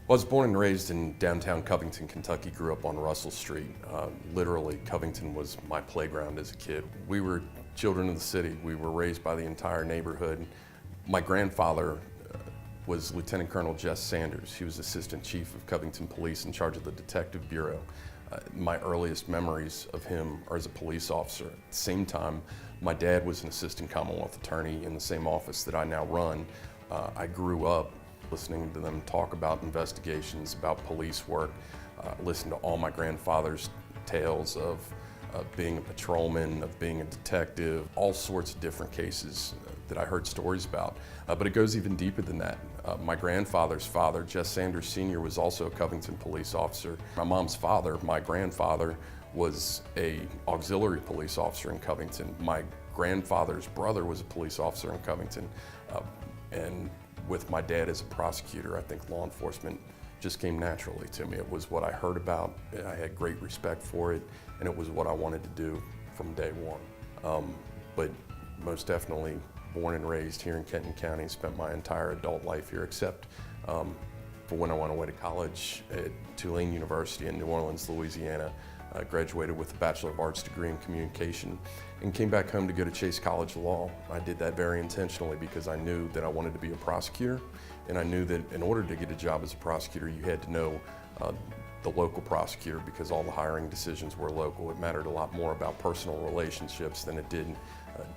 I was born and raised in downtown Covington, Kentucky, grew up on Russell Street. Literally, Covington was my playground as a kid. We were children of the city. We were raised by the entire neighborhood. My grandfather was Lieutenant Colonel Jess Sanders. He was Assistant Chief of Covington Police in charge of the Detective Bureau. My earliest memories of him are as a police officer. At the same time, my dad was an Assistant Commonwealth Attorney in the same office that I now run. I grew up listening to them talk about investigations, about police work, listened to all my grandfather's tales of being a patrolman, of being a detective, all sorts of different cases that I heard stories about. But it goes even deeper than that. My grandfather's father, Jess Sanders Sr., was also a Covington police officer. My mom's father, my grandfather, was an auxiliary police officer in Covington. My grandfather's brother was a police officer in Covington. And with my dad as a prosecutor, I think law enforcement just came naturally to me. It was what I heard about, I had great respect for it, and it was what I wanted to do from day one. But most definitely born and raised here in Kenton County, spent my entire adult life here, except for when I went away to college at Tulane University in New Orleans, Louisiana. I graduated with a Bachelor of Arts degree in communication and came back home to go to Chase College of Law. I did that very intentionally because I knew that I wanted to be a prosecutor, and I knew that in order to get a job as a prosecutor, you had to know the local prosecutor because all the hiring decisions were local. It mattered a lot more about personal relationships than it did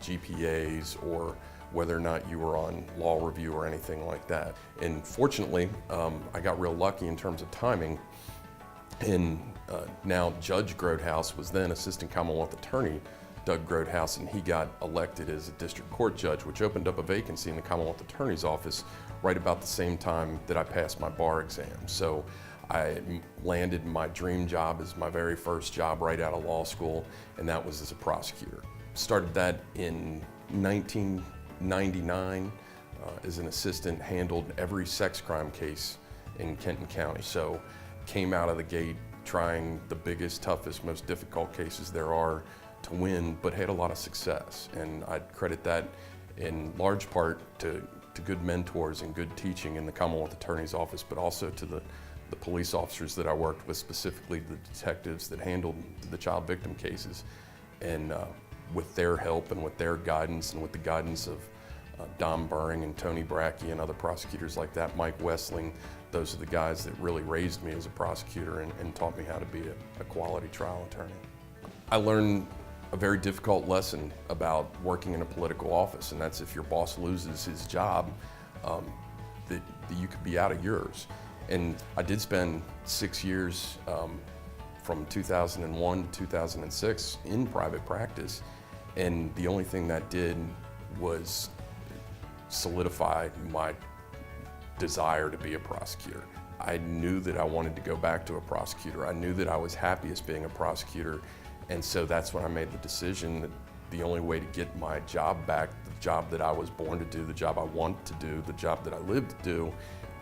GPAs or whether or not you were on law review or anything like that. And fortunately, I got real lucky in terms of timing. And now Judge Grodehouse was then Assistant Commonwealth Attorney Doug Grodehouse, and he got elected as a district court judge, which opened up a vacancy in the Commonwealth Attorney's office right about the same time that I passed my bar exam. So I landed my dream job as my very first job right out of law school, and that was as a prosecutor. Started that in 1999 as an assistant, handled every sex crime case in Kenton County. So came out of the gate trying the biggest, toughest, most difficult cases there are to win, but had a lot of success. And I'd credit that in large part to good mentors and good teaching in the Commonwealth Attorney's office, but also to the police officers that I worked with, specifically the detectives that handled the child victim cases. And with their help and with their guidance and with the guidance of Don Buring and Tony Brackey and other prosecutors like that, Mike Westling, those are the guys that really raised me as a prosecutor and taught me how to be a quality trial attorney. I learned a very difficult lesson about working in a political office, and that's if your boss loses his job, that you could be out of yours. And I did spend 6 years from 2001 to 2006 in private practice, and the only thing that did was solidify my desire to be a prosecutor. I knew that I wanted to go back to a prosecutor. I knew that I was happiest being a prosecutor, and so that's when I made the decision that the only way to get my job back, the job that I was born to do, the job I want to do, the job that I live to do,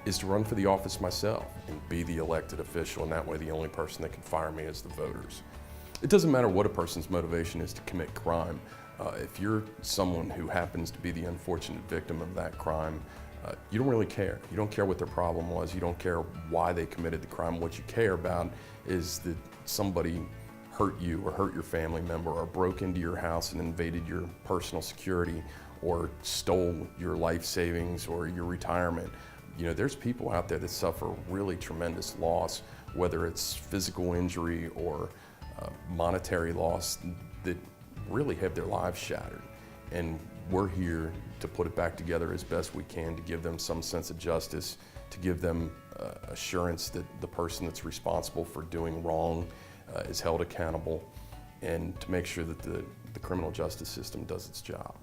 is to run for the office myself and be the elected official, and that way the only person that can fire me is the voters. It doesn't matter what a person's motivation is to commit crime. If you're someone who happens to be the unfortunate victim of that crime, you don't really care. You don't care what their problem was. You don't care why they committed the crime. What you care about is that somebody hurt you or hurt your family member or broke into your house and invaded your personal security or stole your life savings or your retirement. You know, there's people out there that suffer really tremendous loss, whether it's physical injury or monetary loss, that really have their lives shattered. And we're here to put it back together as best we can, to give them some sense of justice, to give them assurance that the person that's responsible for doing wrong is held accountable, and to make sure that the criminal justice system does its job.